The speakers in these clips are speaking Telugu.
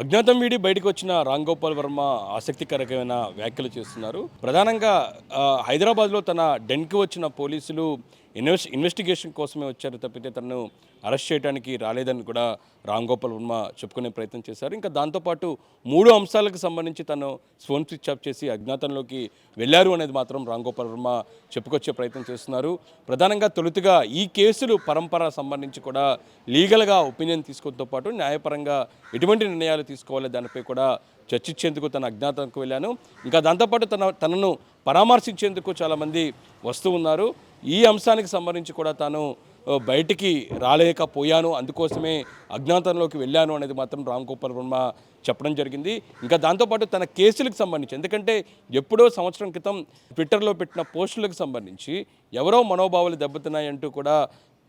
అజ్ఞాతం వీడి బయటకు వచ్చిన రామ్ గోపాల్ వర్మ ఆసక్తికరమైన వ్యాఖ్యలు చేస్తున్నారు. ప్రధానంగా హైదరాబాద్లో తన డెన్కి వచ్చిన పోలీసులు ఇన్వెస్టిగేషన్ కోసమే వచ్చారు తప్పితే తనను అరెస్ట్ చేయడానికి రాలేదని కూడా రామ్ గోపాల్ వర్మ చెప్పుకునే ప్రయత్నం చేశారు. ఇంకా దాంతోపాటు 3 అంశాలకు సంబంధించి తను ఫోన్ స్విచ్ ఆఫ్ చేసి అజ్ఞాతంలోకి వెళ్ళారు అనేది మాత్రం రామ్ గోపాల్ వర్మ చెప్పుకొచ్చే ప్రయత్నం చేస్తున్నారు. ప్రధానంగా తొలుతగా ఈ కేసులు పరంపర సంబంధించి కూడా లీగల్గా ఒపీనియన్ తీసుకోవడంతో పాటు న్యాయపరంగా ఎటువంటి నిర్ణయాలు తీసుకోవాలి దానిపై కూడా చర్చించేందుకు తన అజ్ఞాతంకు వెళ్ళాను. ఇంకా దాంతోపాటు తనను పరామర్శించేందుకు చాలామంది వస్తూ ఉన్నారు. ఈ అంశానికి సంబంధించి కూడా తాను బయటికి రాలేకపోయాను, అందుకోసమే అజ్ఞాతంలోకి వెళ్ళాను అనేది మాత్రం రామ్ గోపాల్ వర్మ చెప్పడం జరిగింది. ఇంకా దాంతోపాటు తన కేసులకు సంబంధించి, ఎందుకంటే ఎప్పుడో సంవత్సరం క్రితం ట్విట్టర్లో పెట్టిన పోస్టులకు సంబంధించి ఎవరో మనోభావాలు దెబ్బతిన్నాయంటూ కూడా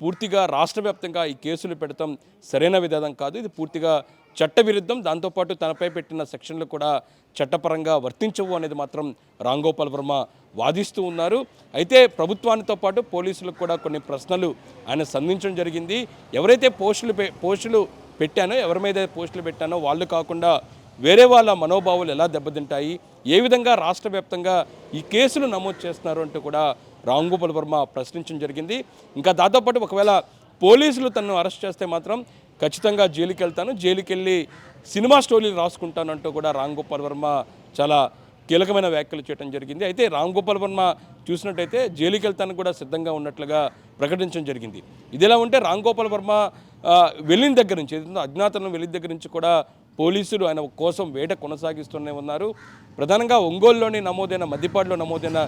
పూర్తిగా రాష్ట్ర వ్యాప్తంగా ఈ కేసులు పెడతాం సరైన విధానం కాదు, ఇది పూర్తిగా చట్టవిరుద్ధం, దాంతోపాటు తనపై పెట్టిన సెక్షన్లు కూడా చట్టపరంగా వర్తించవు అనేది మాత్రం రామ్ గోపాల్ వర్మ వాదిస్తూ ఉన్నారు. అయితే ప్రభుత్వానితో పాటు పోలీసులకు కూడా కొన్ని ప్రశ్నలు ఆయన సంధించడం జరిగింది. ఎవరైతే పోస్టులు పెట్టానో, ఎవరి మీద పోస్టులు పెట్టానో వాళ్ళు కాకుండా వేరే వాళ్ళ మనోభావాలు ఎలా దెబ్బతింటాయి, ఏ విధంగా రాష్ట్ర వ్యాప్తంగా ఈ కేసులు నమోదు చేస్తున్నారు అంటూ కూడా రామ్ గోపాల్ వర్మ ప్రశ్నించడం జరిగింది. ఇంకా దాంతోపాటు ఒకవేళ పోలీసులు తనను అరెస్ట్ చేస్తే మాత్రం ఖచ్చితంగా జైలుకి వెళ్తాను, జైలుకి వెళ్ళి సినిమా స్టోరీలు రాసుకుంటానంటూ కూడా రామ్ గోపాల్ వర్మ చాలా కీలకమైన వ్యాఖ్యలు చేయడం జరిగింది. అయితే రామ్ గోపాల్ వర్మ చూసినట్టయితే జైలుకి వెళ్తానికి కూడా సిద్ధంగా ఉన్నట్లుగా ప్రకటించడం జరిగింది. ఇదిలా ఉంటే రామ్ గోపాల్ వర్మ వెళ్ళిన దగ్గర నుంచి, అజ్ఞాతంలో వెళ్ళిన దగ్గర నుంచి కూడా పోలీసులు ఆయన కోసం వేట కొనసాగిస్తూనే ఉన్నారు. ప్రధానంగా ఒంగోలులోని నమోదైన, మద్దిపాడులో నమోదైన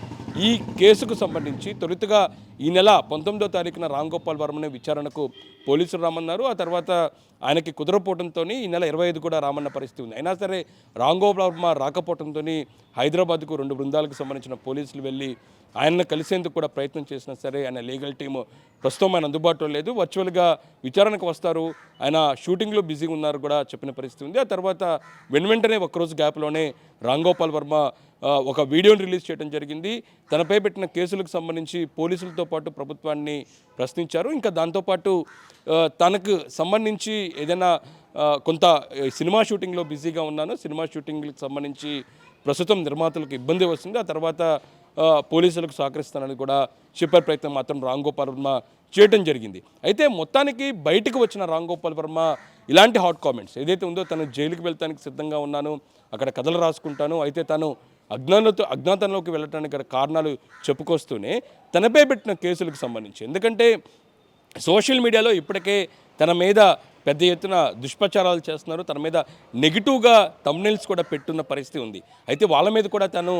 ఈ కేసుకు సంబంధించి తొలుతగా ఈ నెల 19వ తారీఖున రామ్ గోపాల్ వర్మని విచారణకు పోలీసులు రామన్నారు. ఆ తర్వాత ఆయనకి కుదరపోవడంతో ఈ నెల 25 కూడా రామన్న పరిస్థితి ఉంది. అయినా సరే రామ్ గోపాల్ వర్మ రాకపోవడంతో హైదరాబాద్కు 2 బృందాలకు సంబంధించిన పోలీసులు వెళ్ళి ఆయనను కలిసేందుకు కూడా ప్రయత్నం చేసినా సరే ఆయన లీగల్ టీము ప్రస్తుతం ఆయన అందుబాటులో లేదు, వర్చువల్గా విచారణకు వస్తారు, ఆయన షూటింగ్లో బిజీగా ఉన్నారు కూడా చెప్పిన పరిస్థితి ఉంది. ఆ తర్వాత వెంటనే ఒక్కరోజు గ్యాప్లోనే రామ్ గోపాల్ వర్మ ఒక వీడియోని రిలీజ్ చేయడం జరిగింది. తనపై పెట్టిన కేసులకు సంబంధించి పోలీసులతో పాటు ప్రభుత్వాన్ని ప్రశ్నించారు. ఇంకా దాంతోపాటు తనకు సంబంధించి ఏదైనా కొంత సినిమా షూటింగ్లో బిజీగా ఉన్నాను, సినిమా షూటింగ్కి సంబంధించి ప్రస్తుతం నిర్మాతలకు ఇబ్బంది వస్తుంది, ఆ తర్వాత పోలీసులకు సహకరిస్తానని కూడా చెప్పే ప్రయత్నం మాత్రం రామ్ గోపాల్ వర్మ చేయడం జరిగింది. అయితే మొత్తానికి బయటకు వచ్చిన రామ్ గోపాల్ వర్మ ఇలాంటి హాట్ కామెంట్స్ ఏదైతే ఉందో, తను జైలుకి వెళ్తానికి సిద్ధంగా ఉన్నాను, అక్కడ కథలు రాసుకుంటాను, అయితే తను అజ్ఞాతంలోకి వెళ్ళడానికి కారణాలు చెప్పుకొస్తూనే తనపై పెట్టిన కేసులకు సంబంధించి, ఎందుకంటే సోషల్ మీడియాలో ఇప్పటికే తన మీద పెద్ద ఎత్తున దుష్ప్రచారాలు చేస్తున్నారు, తన మీద నెగిటివ్గా థంబ్నెయిల్స్ కూడా పెట్టున్న పరిస్థితి ఉంది. అయితే వాళ్ళ మీద కూడా తను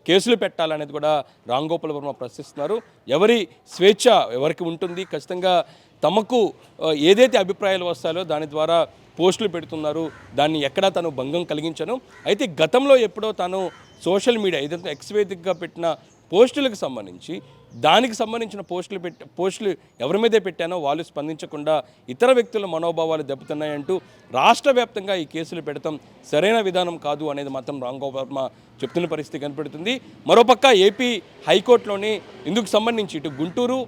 కేసులు పెట్టాలనేది కూడా రామ్ గోపాల్ వర్మ ప్రశ్నిస్తున్నారు. ఎవరి స్వేచ్ఛ ఎవరికి ఉంటుంది, ఖచ్చితంగా తమకు ఏదైతే అభిప్రాయాలు వస్తాయో దాని ద్వారా పోస్టులు పెడుతున్నారు, దాన్ని ఎక్కడా తను భంగం కలిగించను. అయితే గతంలో ఎప్పుడో తాను సోషల్ మీడియా ఏదైతే ఎక్స్ వేదికగా పెట్టిన పోస్టులకు సంబంధించి, దానికి సంబంధించిన పోస్టులు ఎవరి మీదే పెట్టానో వాళ్ళు స్పందించకుండా ఇతర వ్యక్తుల మనోభావాలు దెబ్బతున్నాయంటూ రాష్ట్ర వ్యాప్తంగా ఈ కేసులు పెడతాం సరైన విధానం కాదు అనేది మాత్రం రామ్ గోపాల్ వర్మ చెప్తున్న పరిస్థితి కనపడుతుంది. మరోపక్క ఏపీ హైకోర్టులోని ఇందుకు సంబంధించి ఇటు గుంటూరు,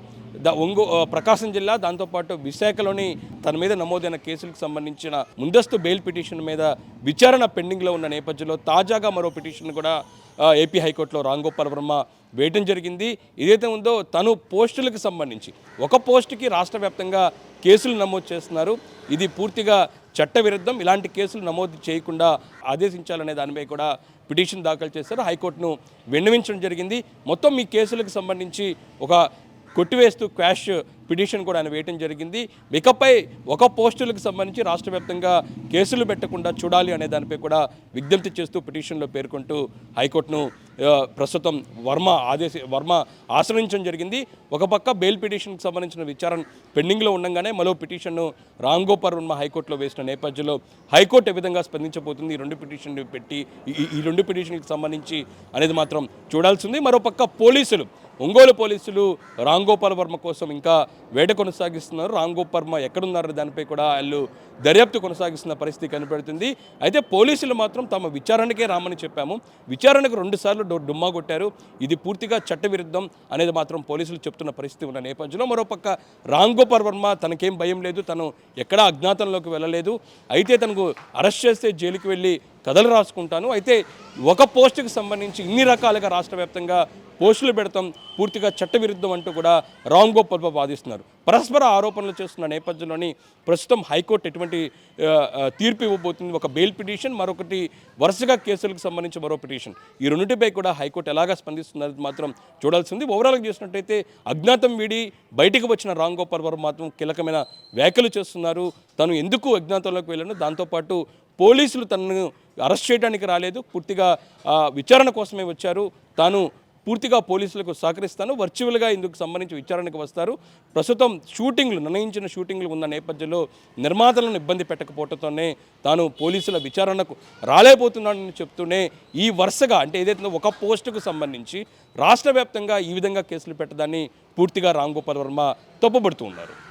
ప్రకాశం జిల్లా, దాంతోపాటు విశాఖలోని తన మీద నమోదైన కేసులకు సంబంధించిన ముందస్తు బెయిల్ పిటిషన్ మీద విచారణ పెండింగ్లో ఉన్న నేపథ్యంలో తాజాగా మరో పిటిషన్ కూడా ఏపీ హైకోర్టులో రామ్ గోపాల్ వర్మ వేయటం జరిగింది. ఏదైతే ఉందో తను పోస్టులకు సంబంధించి ఒక పోస్టుకి రాష్ట్ర వ్యాప్తంగా కేసులు నమోదు చేస్తున్నారు, ఇది పూర్తిగా చట్టవిరుద్ధం, ఇలాంటి కేసులు నమోదు చేయకుండా ఆదేశించాలనే దానిపై కూడా పిటిషన్ దాఖలు చేశారు. హైకోర్టును విన్నవించడం జరిగింది. మొత్తం ఈ కేసులకు సంబంధించి ఒక కొట్టివేస్తూ క్వాష్ పిటిషన్ కూడా ఆయన వేయటం జరిగింది. ఇకపై ఒక పోస్టులకు సంబంధించి రాష్ట్ర వ్యాప్తంగా కేసులు పెట్టకుండా చూడాలి అనే దానిపై కూడా విజ్ఞప్తి చేస్తూ పిటిషన్లో పేర్కొంటూ హైకోర్టును ప్రస్తుతం వర్మ ఆశ్రయించడం జరిగింది. ఒక పక్క బెయిల్ పిటిషన్కి సంబంధించిన విచారణ పెండింగ్లో ఉండగానే మరో పిటిషన్ను రామ్ గోపాల్ వర్మ హైకోర్టులో వేసిన నేపథ్యంలో హైకోర్టు ఏ విధంగా స్పందించబోతుంది, ఈ 2 పిటిషన్లు పెట్టి ఈ 2 పిటిషన్లకు సంబంధించి అనేది మాత్రం చూడాల్సింది. మరోపక్క పోలీసులు ఒంగోలు పోలీసులు రామ్ గోపాల్ వర్మ కోసం ఇంకా వేట కొనసాగిస్తున్నారు. రామ్ గోపాల్ వర్మ ఎక్కడున్నారు దానిపై కూడా వాళ్ళు దర్యాప్తు కొనసాగిస్తున్న పరిస్థితి కనపడుతుంది. అయితే పోలీసులు మాత్రం తమ విచారణకే రామని చెప్పాము, విచారణకు 2 సార్లు డుమ్మా కొట్టారు, ఇది పూర్తిగా చట్టవిరుద్ధం అనేది మాత్రం పోలీసులు చెప్తున్న పరిస్థితి ఉన్న నేపథ్యంలో మరోపక్క రామ్ గోపాల్ వర్మ తనకేం భయం లేదు, తను ఎక్కడా అజ్ఞాతంలోకి వెళ్ళలేదు, అయితే తనకు అరెస్ట్ చేస్తే జైలుకి వెళ్ళి కథలు రాసుకుంటాను, అయితే ఒక పోస్టుకి సంబంధించి ఇన్ని రకాలుగా రాష్ట్ర వ్యాప్తంగా పోస్టులు పెడతాం, పూర్తిగా చట్టవిరుద్ధం అంటూ కూడా రామ్ గోపాల్ వర్మ వాదిస్తున్నారు. పరస్పర ఆరోపణలు చేస్తున్న నేపథ్యంలోని ప్రస్తుతం హైకోర్టు ఎటువంటి తీర్పు ఇవ్వబోతుంది, ఒక బెయిల్ పిటిషన్, మరొకటి వరుసగా కేసులకు సంబంధించి మరో పిటిషన్, ఈ రెండింటిపై కూడా హైకోర్టు ఎలాగా స్పందిస్తున్నది మాత్రం చూడాల్సింది. ఓవరాల్గా చూసినట్టయితే అజ్ఞాతం వీడి బయటికి వచ్చిన రామ్ గోపాల్ వర్మ మాత్రం కీలకమైన వ్యాఖ్యలు చేస్తున్నారు. తను ఎందుకు అజ్ఞాతంలోకి వెళ్ళాను, దాంతోపాటు పోలీసులు తనను అరెస్ట్ చేయడానికి రాలేదు, పూర్తిగా విచారణ కోసమే వచ్చారు, తాను పూర్తిగా పోలీసులకు సహకరిస్తాను, వర్చువల్గా ఇందుకు సంబంధించి విచారణకు వస్తారు, ప్రస్తుతం నిర్ణయించిన షూటింగ్లు ఉన్న నేపథ్యంలో నిర్మాతలను ఇబ్బంది పెట్టకపోవడంతోనే తాను పోలీసుల విచారణకు రాలేకపోతున్నానని చెప్తూనే ఈ వరుసగా అంటే ఏదైతే ఒక పోస్టుకు సంబంధించి రాష్ట్ర వ్యాప్తంగా ఈ విధంగా కేసులు పెట్టడాన్ని పూర్తిగా రామ్ గోపాల్ వర్మ తప్పుపడుతూ ఉన్నారు.